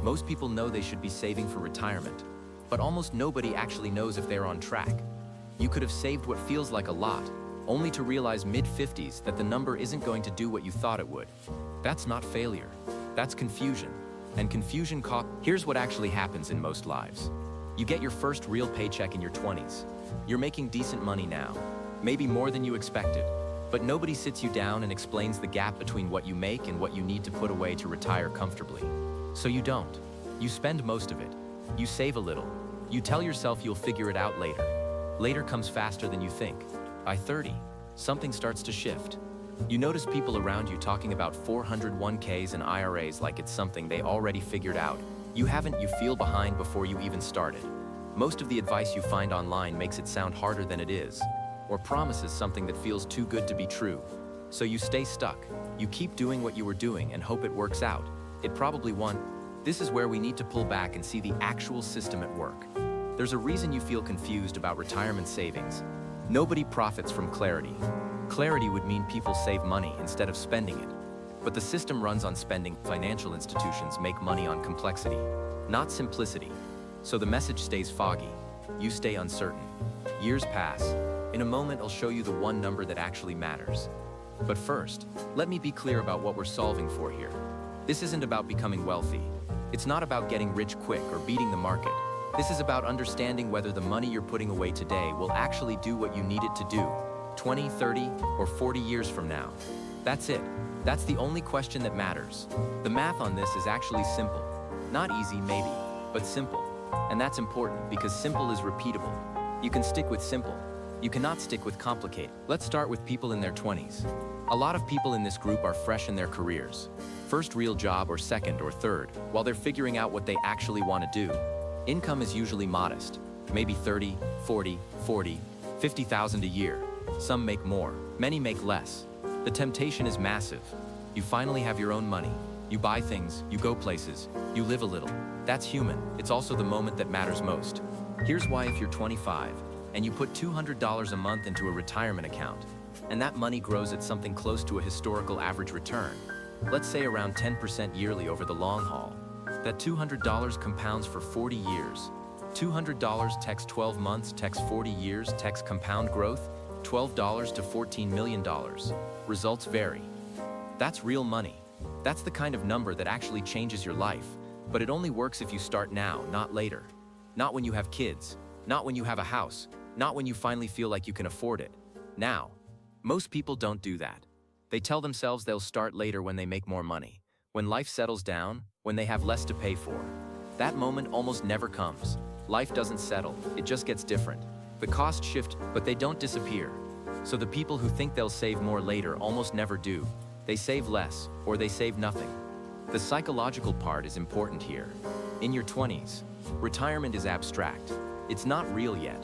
Most people know they should be saving for retirement, but almost nobody actually knows if they're on track. You could have saved what feels like a lot, only to realize mid-50s that the number isn't going to do what you thought it would. That's not failure. That's confusion. And confusion Here's what actually happens in most lives. You get your first real paycheck in your 20s. You're making decent money now, maybe more than you expected. But nobody sits you down and explains the gap between what you make and what you need to put away to retire comfortably. So you don't. You spend most of it. You save a little. You tell yourself you'll figure it out later. Later comes faster than you think. By 30, something starts to shift. You notice people around you talking about 401ks and IRAs like it's something they already figured out. You feel behind before you even started. Most of the advice you find online makes it sound harder than it is, or promises something that feels too good to be true. So you stay stuck. You keep doing what you were doing and hope it works out. It probably won't. This is where we need to pull back and see the actual system at work. There's a reason you feel confused about retirement savings. Nobody profits from clarity. Clarity would mean people save money instead of spending it. But the system runs on spending. Financial institutions make money on complexity, not simplicity. So the message stays foggy. You stay uncertain. Years pass. In a moment, I'll show you the one number that actually matters. But first, let me be clear about what we're solving for here. This isn't about becoming wealthy. It's not about getting rich quick or beating the market. This is about understanding whether the money you're putting away today will actually do what you need it to do 20, 30, or 40 years from now. That's it. That's the only question that matters. The math on this is actually simple. Not easy, maybe, but simple. And that's important because simple is repeatable. You can stick with simple. You cannot stick with complicated. Let's start with people in their 20s. A lot of people in this group are fresh in their careers. First real job or second or third, while they're figuring out what they actually want to do. Income is usually modest, maybe 30, 40, 50,000 a year. Some make more, many make less. The temptation is massive. You finally have your own money. You buy things, you go places, you live a little. That's human. It's also the moment that matters most. Here's why: if you're 25 and you put $200 a month into a retirement account, and that money grows at something close to a historical average return, let's say around 10% yearly over the long haul, that $200 compounds for 40 years. $200 x 12 months x 40 years x compound growth, $12 to $14 million. Results vary. That's real money. That's the kind of number that actually changes your life, but it only works if you start now, not later. Not when you have kids, not when you have a house, not when you finally feel like you can afford it. Now. Most people don't do that. They tell themselves they'll start later when they make more money, when life settles down, when they have less to pay for. That moment almost never comes. Life doesn't settle, it just gets different. The costs shift, but they don't disappear. So the people who think they'll save more later almost never do. They save less, or they save nothing. The psychological part is important here. In your 20s, retirement is abstract. It's not real yet.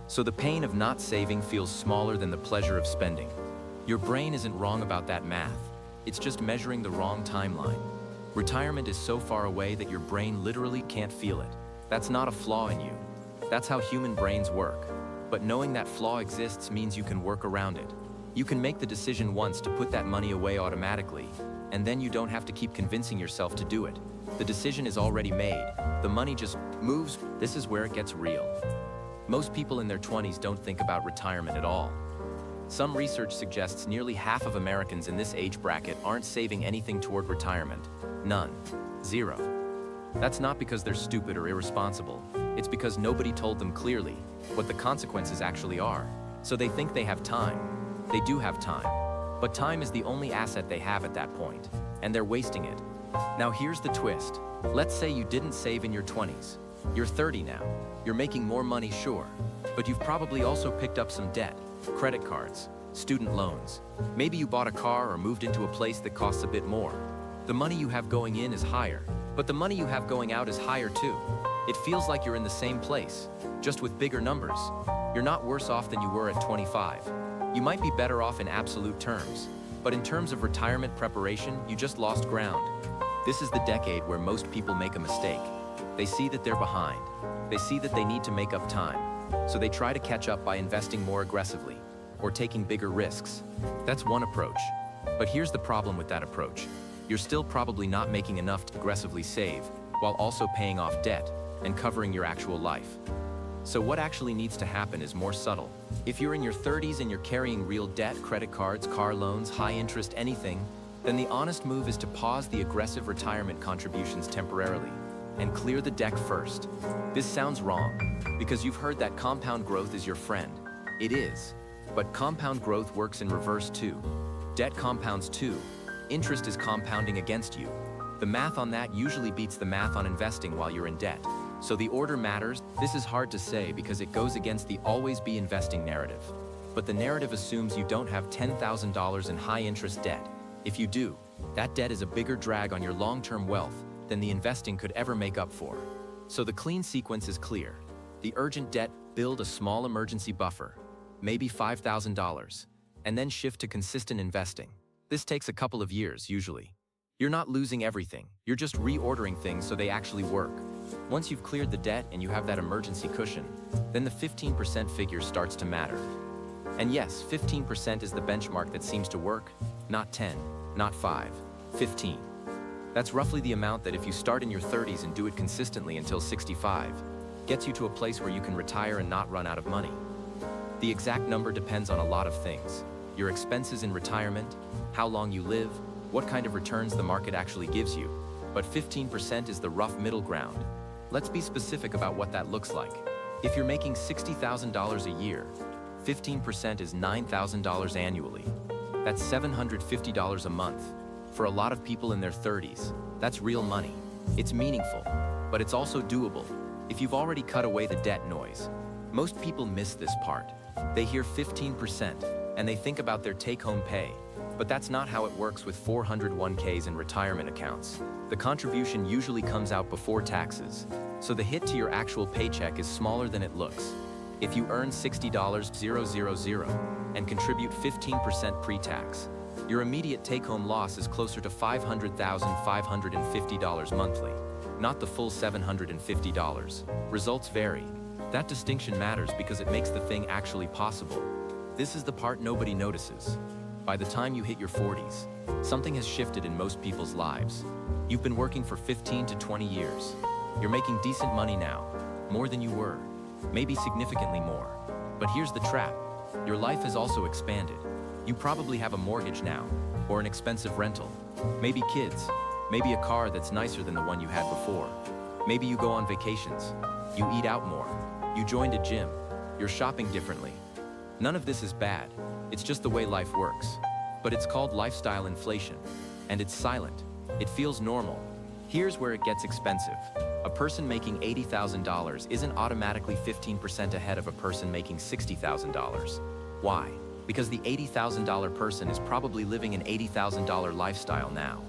So the pain of not saving feels smaller than the pleasure of spending. Your brain isn't wrong about that math. It's just measuring the wrong timeline. Retirement is so far away that your brain literally can't feel it. That's not a flaw in you. That's how human brains work. But knowing that flaw exists means you can work around it. You can make the decision once to put that money away automatically, and then you don't have to keep convincing yourself to do it. The decision is already made. The money just moves. This is where it gets real. Most people in their 20s don't think about retirement at all. Some research suggests nearly half of Americans in this age bracket aren't saving anything toward retirement. None. Zero. That's not because they're stupid or irresponsible. It's because nobody told them clearly what the consequences actually are. So they think they have time. They do have time. But time is the only asset they have at that point, and they're wasting it. Now here's the twist. Let's say you didn't save in your 20s. You're 30 now. You're making more money, sure. But you've probably also picked up some debt. Credit cards, student loans. Maybe you bought a car or moved into a place that costs a bit more. The money you have going in is higher, but the money you have going out is higher too. It feels like you're in the same place, just with bigger numbers. You're not worse off than you were at 25. You might be better off in absolute terms, but in terms of retirement preparation, you just lost ground. This is the decade where most people make a mistake. They see that they're behind. They see that they need to make up time. So they try to catch up by investing more aggressively or taking bigger risks. That's one approach. But here's the problem with that approach. You're still probably not making enough to aggressively save. while also paying off debt and covering your actual life. So what actually needs to happen is more subtle. If you're in your 30s and you're carrying real debt, credit cards, car loans, high interest, anything, then the honest move is to pause the aggressive retirement contributions temporarily and clear the deck first. This sounds wrong, because you've heard that compound growth is your friend. It is, but compound growth works in reverse too. Debt compounds too. Interest is compounding against you. The math on that usually beats the math on investing while you're in debt. So the order matters. This is hard to say because it goes against the always be investing narrative. But the narrative assumes you don't have $10,000 in high interest debt. If you do, that debt is a bigger drag on your long-term wealth than the investing could ever make up for. So the clean sequence is clear. The urgent debt, build a small emergency buffer, maybe $5,000, and then shift to consistent investing. This takes a couple of years, usually. You're not losing everything, you're just reordering things so they actually work. Once you've cleared the debt and you have that emergency cushion, then the 15% figure starts to matter. And yes, 15% is the benchmark that seems to work, not 10, not 5, 15. That's roughly the amount that if you start in your 30s and do it consistently until 65, gets you to a place where you can retire and not run out of money. The exact number depends on a lot of things. Your expenses in retirement, how long you live, what kind of returns the market actually gives you. But 15% is the rough middle ground. Let's be specific about what that looks like. If you're making $60,000 a year, 15% is $9,000 annually. That's $750 a month. For a lot of people in their 30s, that's real money. It's meaningful, but it's also doable if you've already cut away the debt noise. Most people miss this part. They hear 15% and they think about their take-home pay, but that's not how it works with 401ks and retirement accounts. The contribution usually comes out before taxes, so the hit to your actual paycheck is smaller than it looks. If you earn $60,000 and contribute 15% pre-tax, your immediate take-home loss is closer to $500,550 monthly, not the full $750. Results vary. That distinction matters because it makes the thing actually possible. This is the part nobody notices. By the time you hit your 40s, something has shifted in most people's lives. You've been working for 15 to 20 years. You're making decent money now, more than you were, maybe significantly more. But here's the trap. Your life has also expanded. You probably have a mortgage now, or an expensive rental, maybe kids, maybe a car that's nicer than the one you had before. Maybe you go on vacations, you eat out more, you joined a gym, you're shopping differently. None of this is bad, it's just the way life works. But it's called lifestyle inflation, and it's silent. It feels normal. Here's where it gets expensive. A person making $80,000 isn't automatically 15% ahead of a person making $60,000. Why? Because the $80,000 person is probably living an $80,000 lifestyle now.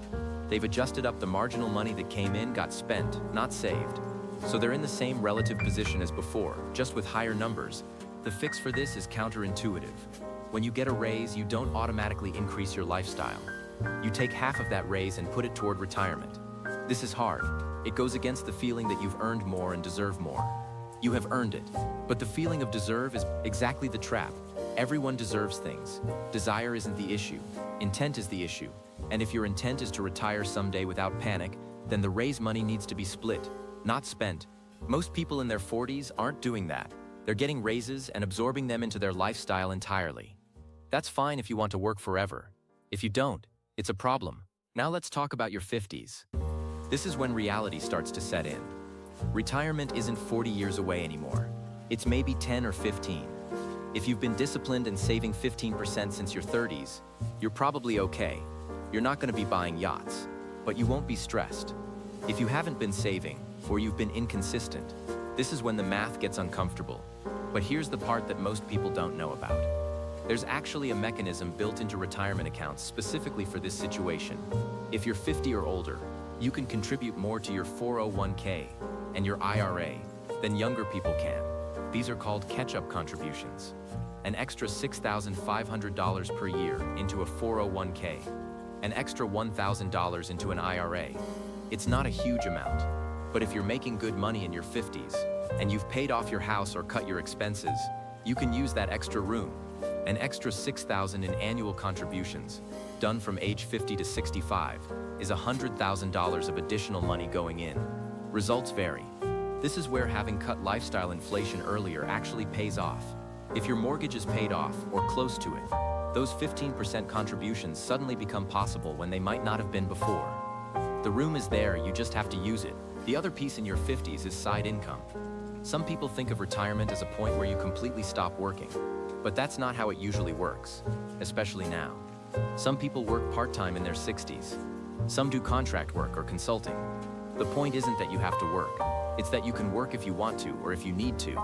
They've adjusted up the marginal money that came in, got spent, not saved. So they're in the same relative position as before, just with higher numbers. The fix for this is counterintuitive. When you get a raise, you don't automatically increase your lifestyle. You take half of that raise and put it toward retirement. This is hard. It goes against the feeling that you've earned more and deserve more. You have earned it, but the feeling of deserve is exactly the trap. Everyone deserves things. Desire isn't the issue. Intent is the issue. And if your intent is to retire someday without panic, then the raise money needs to be split, not spent. Most people in their 40s aren't doing that. They're getting raises and absorbing them into their lifestyle entirely. That's fine if you want to work forever. If you don't, it's a problem. Now let's talk about your 50s. This is when reality starts to set in. Retirement isn't 40 years away anymore. It's maybe 10 or 15. If you've been disciplined and saving 15% since your 30s, you're probably okay. You're not going to be buying yachts, but you won't be stressed. If you haven't been saving, or you've been inconsistent, this is when the math gets uncomfortable. But here's the part that most people don't know about. There's actually a mechanism built into retirement accounts specifically for this situation. If you're 50 or older, you can contribute more to your 401k and your IRA than younger people can. These are called catch-up contributions. An extra $6,500 per year into a 401k, an extra $1,000 into an IRA. It's not a huge amount, but if you're making good money in your 50s and you've paid off your house or cut your expenses, you can use that extra room. An extra $6,000 in annual contributions, done from age 50 to 65, is $100,000 of additional money going in. Results vary. This is where having cut lifestyle inflation earlier actually pays off. If your mortgage is paid off, or close to it, those 15% contributions suddenly become possible when they might not have been before. The room is there, you just have to use it. The other piece in your 50s is side income. Some people think of retirement as a point where you completely stop working, but that's not how it usually works, especially now. Some people work part-time in their 60s. Some do contract work or consulting. The point isn't that you have to work. It's that you can work if you want to or if you need to,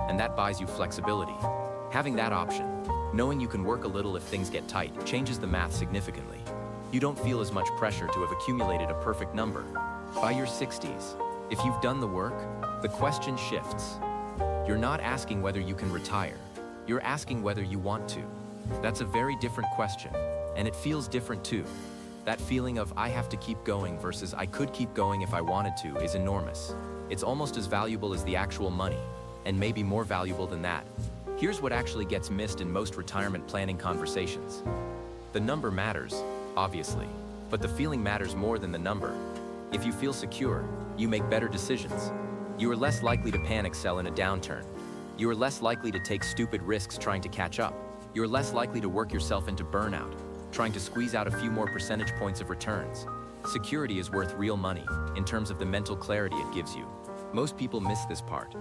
and that buys you flexibility. Having that option, knowing you can work a little if things get tight, changes the math significantly. You don't feel as much pressure to have accumulated a perfect number. By your 60s, if you've done the work, the question shifts. You're not asking whether you can retire. You're asking whether you want to. That's a very different question, and it feels different too. That feeling of I have to keep going versus I could keep going if I wanted to is enormous. It's almost as valuable as the actual money, and maybe more valuable than that. Here's what actually gets missed in most retirement planning conversations. The number matters, obviously, but the feeling matters more than the number. If you feel secure, you make better decisions. You are less likely to panic sell in a downturn. You are less likely to take stupid risks trying to catch up. You're less likely to work yourself into burnout, trying to squeeze out a few more percentage points of returns. Security is worth real money in terms of the mental clarity it gives you. Most people miss this part.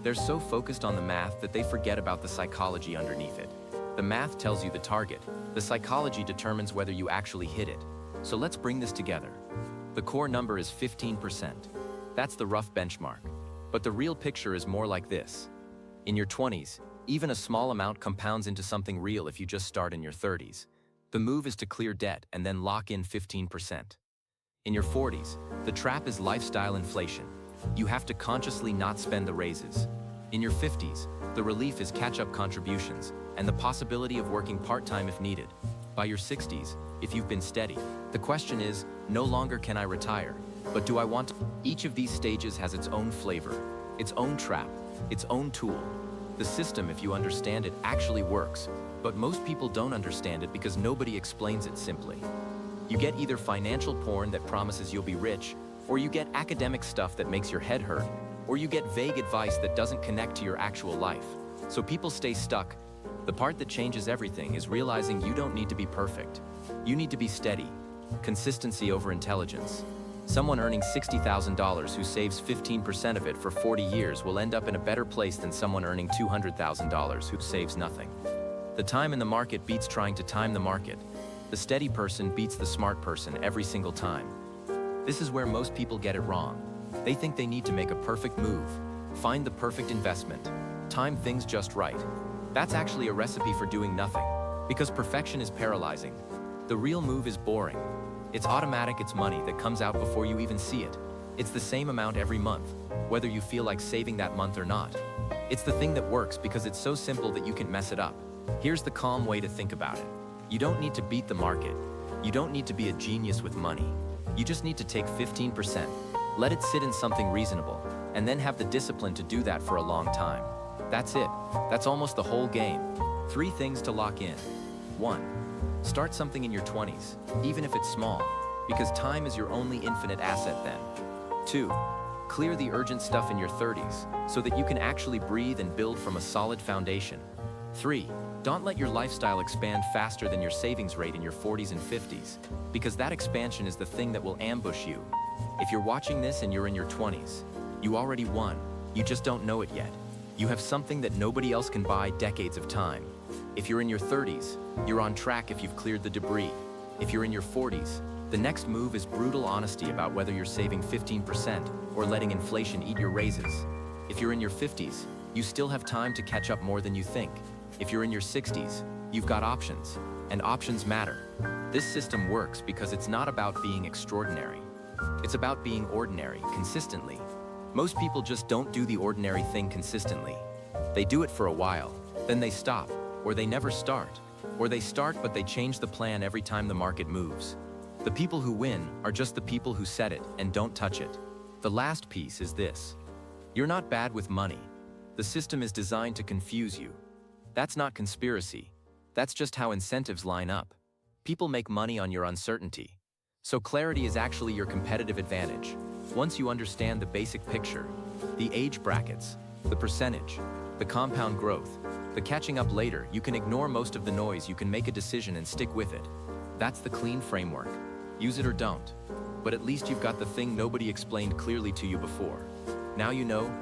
They're so focused on the math that they forget about the psychology underneath it. The math tells you the target. The psychology determines whether you actually hit it. So let's bring this together. The core number is 15%. That's the rough benchmark. But the real picture is more like this. In your 20s, even a small amount compounds into something real if you just start in your 30s. The move is to clear debt and then lock in 15%. In your 40s, the trap is lifestyle inflation. You have to consciously not spend the raises. In your 50s, the relief is catch-up contributions and the possibility of working part-time if needed. By your 60s, if you've been steady, the question is, no longer can I retire, but do I want to? Each of these stages has its own flavor, its own trap, its own tool. The system, if you understand it, actually works, but most people don't understand it because nobody explains it simply. You get either financial porn that promises you'll be rich, or you get academic stuff that makes your head hurt, or you get vague advice that doesn't connect to your actual life. So people stay stuck. The part that changes everything is realizing you don't need to be perfect. You need to be steady. Consistency over intelligence. Someone earning $60,000 who saves 15% of it for 40 years will end up in a better place than someone earning $200,000 who saves nothing. The time in the market beats trying to time the market. The steady person beats the smart person every single time. This is where most people get it wrong. They think they need to make a perfect move, find the perfect investment, time things just right. That's actually a recipe for doing nothing, because perfection is paralyzing. The real move is boring. It's automatic, it's money that comes out before you even see it. It's the same amount every month, whether you feel like saving that month or not. It's the thing that works because it's so simple that you can mess it up. Here's the calm way to think about it. You don't need to beat the market. You don't need to be a genius with money. You just need to take 15%, let it sit in something reasonable, and then have the discipline to do that for a long time. That's it. That's almost the whole game. 3 things to lock in. 1. Start something in your 20s, even if it's small, because time is your only infinite asset then. 2. Clear the urgent stuff in your 30s, so that you can actually breathe and build from a solid foundation. 3. Don't let your lifestyle expand faster than your savings rate in your 40s and 50s, because that expansion is the thing that will ambush you. If you're watching this and you're in your 20s, you already won. You just don't know it yet. You have something that nobody else can buy: decades of time. If you're in your 30s, you're on track if you've cleared the debris. If you're in your 40s, the next move is brutal honesty about whether you're saving 15% or letting inflation eat your raises. If you're in your 50s, you still have time to catch up more than you think. If you're in your 60s, you've got options, and options matter. This system works because it's not about being extraordinary. It's about being ordinary, consistently. Most people just don't do the ordinary thing consistently. They do it for a while, then they stop, or they never start. Or they start but they change the plan every time the market moves. The people who win are just the people who set it and don't touch it. The last piece is this. You're not bad with money. The system is designed to confuse you. That's not conspiracy. That's just how incentives line up. People make money on your uncertainty. So clarity is actually your competitive advantage. Once you understand the basic picture, the age brackets, the percentage, the compound growth, the catching up later, you can ignore most of the noise, you can make a decision and stick with it. That's the clean framework. Use it or don't. But at least you've got the thing nobody explained clearly to you before. Now you know,